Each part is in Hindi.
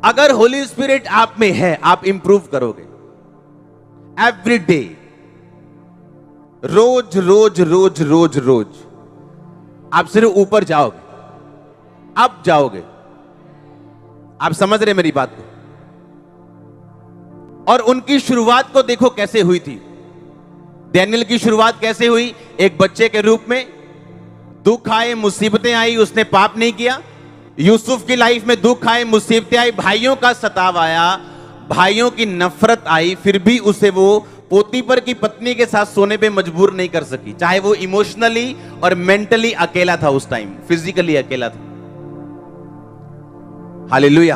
अगर होली स्पिरिट आप में है, आप इंप्रूव करोगे एवरी डे, रोज रोज रोज रोज रोज आप सिर्फ ऊपर जाओगे, अब जाओगे। आप समझ रहे मेरी बात को? और उनकी शुरुआत को देखो कैसे हुई थी। डैनियल की शुरुआत कैसे हुई? एक बच्चे के रूप में, दुख आए, मुसीबतें आई, उसने पाप नहीं किया। यूसुफ की लाइफ में दुख आए, मुसीबतें आई, भाइयों का सताव आया, भाइयों की नफरत आई, फिर भी उसे वो पोतीपर की पत्नी के साथ सोने पे मजबूर नहीं कर सकी, चाहे वो इमोशनली और मेंटली अकेला था, उस टाइम फिजिकली अकेला था। हालेलुया।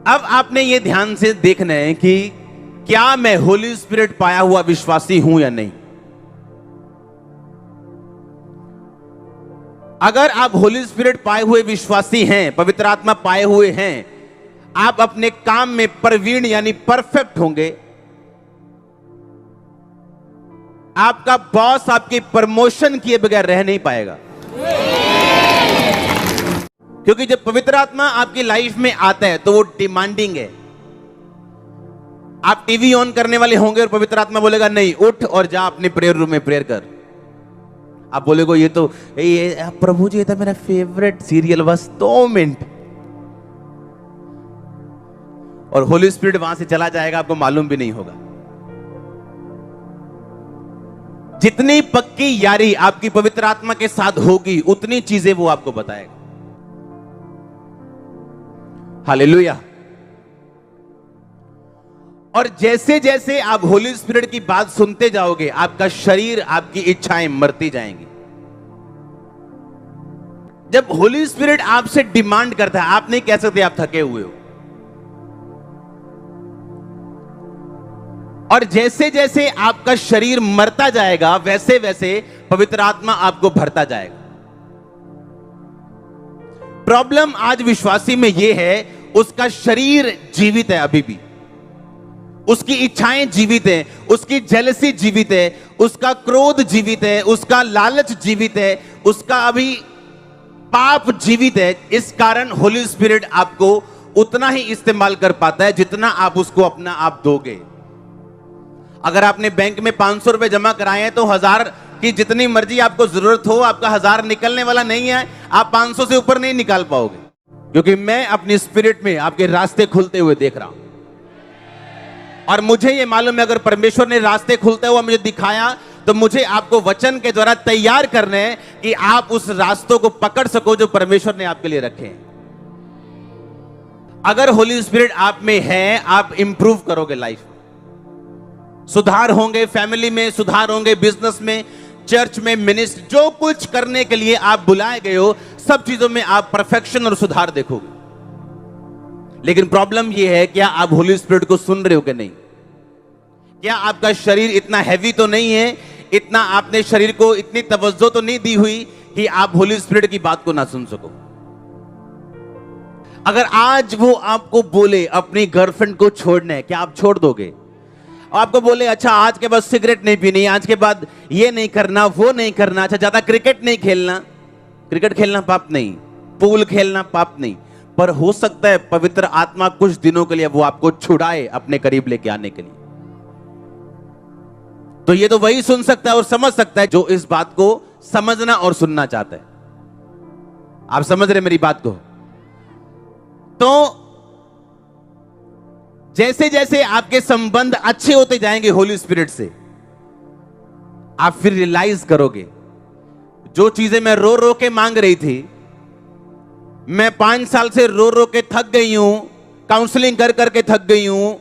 अब आपने ये ध्यान से देखना है कि क्या मैं होली स्पिरिट पाया हुआ विश्वासी हूं या नहीं। अगर आप होली स्पिरिट पाए हुए विश्वासी हैं, पवित्र आत्मा पाए हुए हैं, आप अपने काम में प्रवीण यानी परफेक्ट होंगे। आपका बॉस आपकी प्रमोशन किए बगैर रह नहीं पाएगा, क्योंकि जब पवित्र आत्मा आपकी लाइफ में आता है तो वो डिमांडिंग है। आप टीवी ऑन करने वाले होंगे और पवित्र आत्मा बोलेगा नहीं, उठ और जा अपने प्रेयर रूम में प्रेयर कर। आप बोलेगो ये तो ये प्रभु जी, ये था मेरा फेवरेट सीरियल, बस 2 मिनट, और होली स्पिरिट वहां से चला जाएगा, आपको मालूम भी नहीं होगा। जितनी पक्की यारी आपकी पवित्र आत्मा के साथ होगी, उतनी चीजें वो आपको बताएगा। हालेलुया। और जैसे जैसे आप होली स्पिरिट की बात सुनते जाओगे, आपका शरीर, आपकी इच्छाएं मरती जाएंगी। जब होली स्पिरिट आपसे डिमांड करता है, आप नहीं कह सकते आप थके हुए हो। और जैसे जैसे आपका शरीर मरता जाएगा, वैसे वैसे पवित्र आत्मा आपको भरता जाएगा। प्रॉब्लम आज विश्वासी में यह है, उसका शरीर जीवित है अभी भी, उसकी इच्छाएं जीवित है, उसकी जेलसी जीवित है, उसका क्रोध जीवित है, उसका लालच जीवित है, उसका अभी पाप जीवित है। इस कारण होली स्पिरिट आपको उतना ही इस्तेमाल कर पाता है जितना आप उसको अपना आप दोगे। अगर आपने बैंक में 500 रुपए जमा कराए हैं तो 1000 की जितनी मर्जी आपको जरूरत हो, आपका 1000 निकलने वाला नहीं है। आप 500 से ऊपर नहीं निकाल पाओगे, क्योंकि मैं अपनी स्पिरिट में आपके रास्ते खुलते हुए देख रहा हूं। और मुझे यह मालूम है, अगर परमेश्वर ने रास्ते खुलते हुए मुझे दिखाया, तो मुझे आपको वचन के द्वारा तैयार करने हैं कि आप उस रास्तों को पकड़ सको जो परमेश्वर ने आपके लिए रखे हैं। अगर होली स्पिरिट आप में है, आप इंप्रूव करोगे, लाइफ में सुधार होंगे, फैमिली में सुधार होंगे, बिजनेस में, चर्च में, मिनिस्ट्री, जो कुछ करने के लिए आप बुलाए गए हो, सब चीजों में आप परफेक्शन और सुधार देखोगे। लेकिन प्रॉब्लम यह है, क्या आप होली स्पिरिट को सुन रहे हो कि नहीं? क्या आपका शरीर इतना हैवी तो नहीं है, इतना आपने शरीर को इतनी तवज्जो तो नहीं दी हुई कि आप होली स्पिरिट की बात को ना सुन सको? अगर आज वो आपको बोले अपनी गर्लफ्रेंड को छोड़ना है, क्या आप छोड़ दोगे? आपको बोले अच्छा आज के बाद सिगरेट नहीं पीनी, आज के बाद ये नहीं करना, वो नहीं करना, अच्छा ज्यादा क्रिकेट नहीं खेलना। क्रिकेट खेलना पाप नहीं, पूल खेलना पाप नहीं, पर हो सकता है पवित्र आत्मा कुछ दिनों के लिए वो आपको छुड़ाए अपने करीब लेके आने के लिए। तो ये तो वही सुन सकता है और समझ सकता है जो इस बात को समझना और सुनना चाहता है। आप समझ रहे मेरी बात को? तो जैसे जैसे आपके संबंध अच्छे होते जाएंगे होली स्पिरिट से, आप फिर रियलाइज करोगे जो चीजें मैं रो रो के मांग रही थी, मैं 5 साल से रो रो के थक गई हूं, काउंसलिंग कर करके थक गई हूं,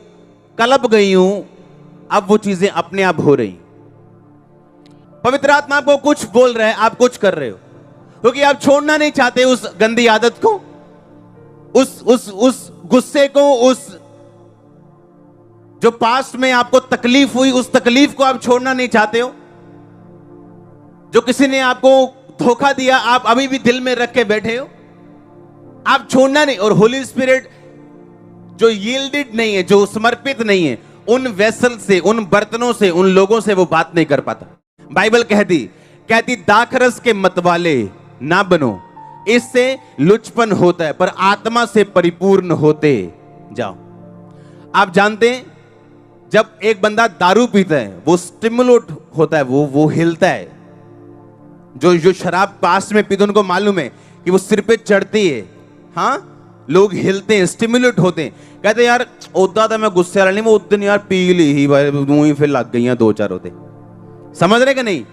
कलप गई हूं, अब वो चीजें अपने आप हो रही। पवित्र आत्मा आपको कुछ बोल रहा है, आप कुछ कर रहे हो, क्योंकि आप छोड़ना नहीं चाहते उस गंदी आदत को, उस गुस्से को, उस जो पास्ट में आपको तकलीफ हुई, उस तकलीफ को आप छोड़ना नहीं चाहते हो। जो किसी ने आपको धोखा दिया, आप अभी भी दिल में रख के बैठे हो, आप छोड़ना नहीं। और होली स्पिरिट जो यील्डेड नहीं है, जो समर्पित नहीं है, उन वेसल से, उन बर्तनों से, उन लोगों से वो बात नहीं कर पाता। बाइबल कहती दाखरस के मतवाले ना बनो, इससे लुचपन होता है, पर आत्मा से परिपूर्ण होते जाओ। आप जानते हैं जब एक बंदा दारू पीता है वो स्टिमुलेट होता है, वो हिलता है। जो शराब पास में पीते उनको मालूम है कि वो सिर पे चढ़ती है, हाँ, लोग हिलते हैं, स्टिमुलेट होते हैं। कहते यार उदा तो मैं गुस्से वाला नहीं, वो उस दिन यार पी ली ही भाई, मुंह फिर लग गई दो चार होते। समझ रहे कि नहीं?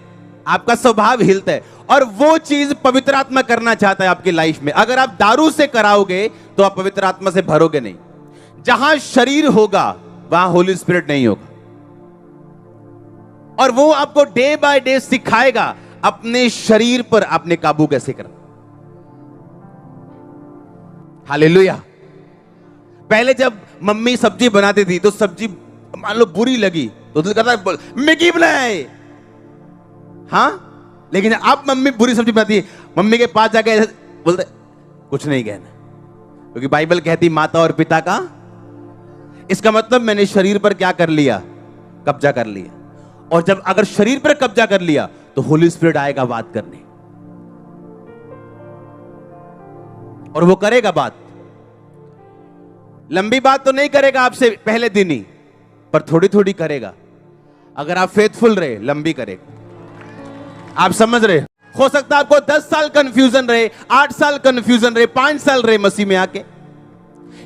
आपका स्वभाव हिलता है, और वो चीज पवित्र आत्मा करना चाहता है आपकी लाइफ में। अगर आप दारू से कराओगे तो आप पवित्र आत्मा से भरोगे नहीं। जहां शरीर होगा वहां होली स्पिरिट नहीं होगा, और वो आपको डे बाय डे सिखाएगा अपने शरीर पर आपने काबू कैसे करना। हालेलुया। पहले जब मम्मी सब्जी बनाती थी तो सब्जी मान लो बुरी लगी तो दिल करता है मैगी बनाए, हाँ, लेकिन अब मम्मी बुरी सब्जी बनाती है, मम्मी के पास जाके बोलते कुछ नहीं कहना, क्योंकि बाइबल कहती माता और पिता का। इसका मतलब मैंने शरीर पर क्या कर लिया? कब्जा कर लिया। और जब अगर शरीर पर कब्जा कर लिया तो होली स्पिरिट आएगा बात करने, और वो करेगा बात। लंबी बात तो नहीं करेगा आपसे पहले दिन ही, पर थोड़ी थोड़ी करेगा। अगर आप फेथफुल रहे लंबी करेगा। आप समझ रहे? हो सकता है आपको 10 साल कंफ्यूजन रहे, 8 साल कंफ्यूजन रहे, 5 साल रहे मसीह में आके,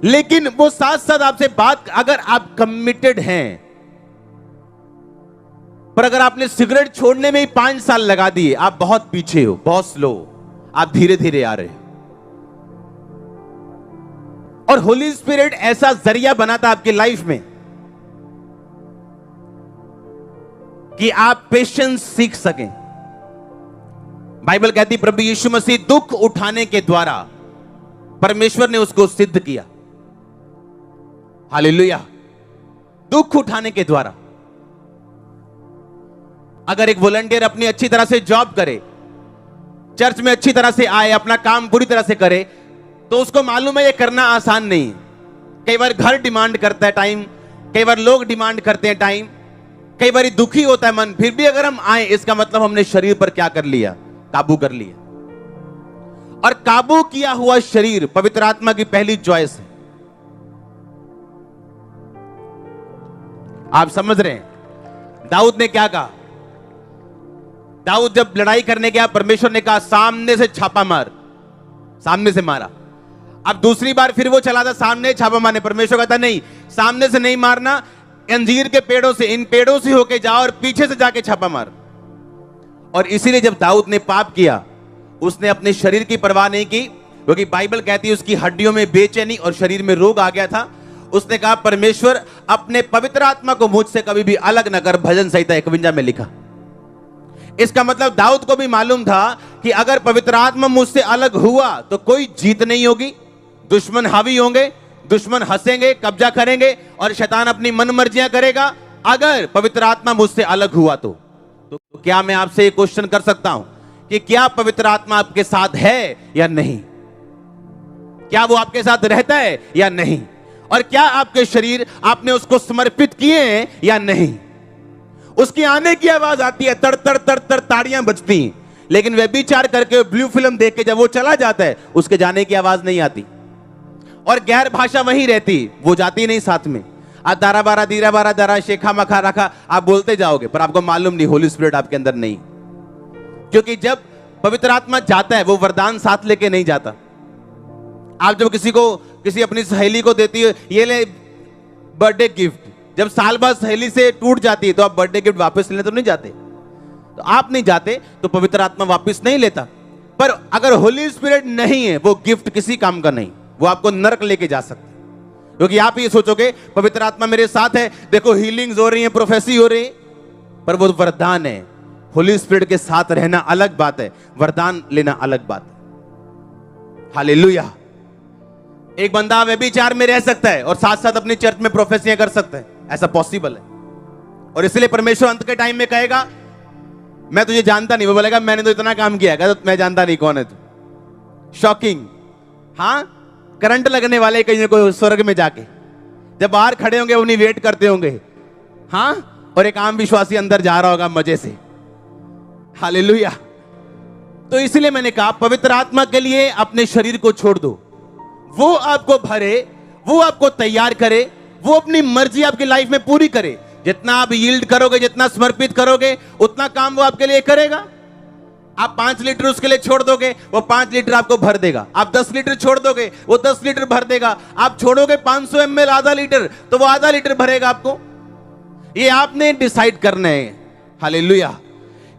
लेकिन वो साथ साथ आपसे बात, अगर आप कमिटेड हैं। पर अगर आपने सिगरेट छोड़ने में ही 5 साल लगा दिए, आप बहुत पीछे हो, बहुत स्लो, आप धीरे धीरे आ रहे हो। और होली स्पिरिट ऐसा जरिया बनाता आपकी लाइफ में कि आप पेशेंस सीख सकें। बाइबल कहती प्रभु यीशु मसीह दुख उठाने के द्वारा परमेश्वर ने उसको सिद्ध किया। हालेलुया। दुख उठाने के द्वारा। अगर एक वॉलंटियर अपनी अच्छी तरह से जॉब करे, चर्च में अच्छी तरह से आए, अपना काम पूरी तरह से करे, तो उसको मालूम है ये करना आसान नहीं है। कई बार घर डिमांड करता है टाइम, कई बार लोग डिमांड करते हैं टाइम, कई बार दुखी होता है मन, फिर भी अगर हम आए इसका मतलब हमने शरीर पर क्या कर लिया? काबू कर लिया। और काबू किया हुआ शरीर पवित्र आत्मा की पहली चॉइस है। आप समझ रहे हैं? दाऊद ने क्या कहा? दाऊद जब लड़ाई करने गया, परमेश्वर ने कहा सामने से छापा मार, सामने से मारा। अब दूसरी बार फिर वो चला था सामने छापा मारने, परमेश्वर कहता नहीं, सामने से नहीं मारना, अंजीर के पेड़ों से, इन पेड़ों से होके जाओ और पीछे से जाके छापा मार। और इसीलिए जब दाऊद ने पाप किया, उसने अपने शरीर की परवाह नहीं की, क्योंकि बाइबल कहती है उसकी हड्डियों में बेचैनी और शरीर में रोग आ गया था। उसने कहा परमेश्वर अपने पवित्र आत्मा को मुझसे कभी भी अलग न कर, भजन संहिता 51 में लिखा। इसका मतलब दाऊद को भी मालूम था कि अगर पवित्र आत्मा मुझसे अलग हुआ तो कोई जीत नहीं होगी, दुश्मन हावी होंगे, दुश्मन हंसेंगे, कब्जा करेंगे और शैतान अपनी मन मर्जियां करेगा। अगर पवित्र आत्मा मुझसे अलग हुआ तो क्या मैं आपसे एक क्वेश्चन कर सकता हूं कि क्या पवित्र आत्मा आपके साथ है या नहीं? क्या वो आपके साथ रहता है या नहीं? और क्या आपके शरीर आपने उसको समर्पित किए हैं या नहीं? उसकी आने की आवाज आती है, तड़ तड़ तड़ तड़ ताड़ियां बजती, लेकिन व्यभिचार करके ब्लू फिल्म देख के जब वो चला जाता है उसके जाने की आवाज नहीं आती। और गैर भाषा वहीं रहती, वो जाती नहीं साथ में। आप दारा बारा दीरा बारा दरा शेखा मखा रखा आप बोलते जाओगे, पर आपको मालूम नहीं होली स्पिरिट आपके अंदर नहीं। क्योंकि जब पवित्र आत्मा जाता है वो वरदान साथ लेके नहीं जाता। आप जब किसी अपनी सहेली को देती है, ये ले बर्थडे गिफ्ट, जब साल बाद सहेली से टूट जाती है तो आप बर्थडे गिफ्ट वापस लेने तो नहीं जाते। तो आप नहीं जाते तो पवित्र आत्मा वापस नहीं लेता। पर अगर होली स्पिरिट नहीं है, वो गिफ्ट किसी काम का नहीं, वो आपको नरक लेके जा सकता है। क्योंकि आप ये सोचोगे पवित्र आत्मा मेरे साथ है, देखो हीलिंग्स हो रही है, प्रोफेसी हो रही है, पर वो वरदान है। होली स्पिरिट के साथ रहना अलग बात है, वरदान लेना अलग बात है। हालेलुया। एक बंदा व्यभिचार में रह सकता है और साथ साथ अपनी चर्च में प्रोफेसियां कर सकता है, ऐसा पॉसिबल है। और इसलिए परमेश्वर अंत के टाइम में कहेगा मैं तुझे जानता नहीं, वो बोलेगा मैंने तो इतना काम किया, तो मैं जानता नहीं कौन है तू। शॉकिंग। हाँ, करंट लगने वाले कहीं कोई स्वर्ग में जाके जब बाहर खड़े होंगे उन्हीं वेट करते होंगे, हाँ, और एक आम विश्वासी अंदर जा रहा होगा मजे से। हालेलुया। तो इसलिए मैंने कहा पवित्र आत्मा के लिए अपने शरीर को छोड़ दो, वो आपको भरे, वो आपको तैयार करे, वो अपनी मर्जी आपकी लाइफ में पूरी करे। जितना आप यील्ड करोगे, जितना समर्पित करोगे, उतना काम वो आपके लिए करेगा। आप 5 लीटर उसके लिए छोड़ दोगे, वो 5 लीटर आपको भर देगा। आप 10 लीटर छोड़ दोगे, वो 10 लीटर भर देगा। आप छोड़ोगे 500 ml आधा लीटर, तो वो आधा लीटर भरेगा आपको। ये आपने डिसाइड करना है, हालेलुया,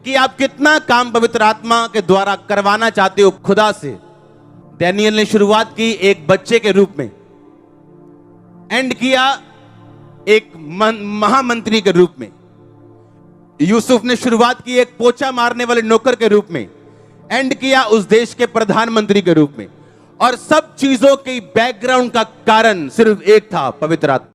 कि आप कितना काम पवित्र आत्मा के द्वारा करवाना चाहते हो खुदा से। डैनियल ने शुरुआत की एक बच्चे के रूप में, एंड किया एक महामंत्री के रूप में। यूसुफ ने शुरुआत की एक पोछा मारने वाले नौकर के रूप में, एंड किया उस देश के प्रधानमंत्री के रूप में। और सब चीजों की बैकग्राउंड का कारण सिर्फ एक था, पवित्र आत्मा।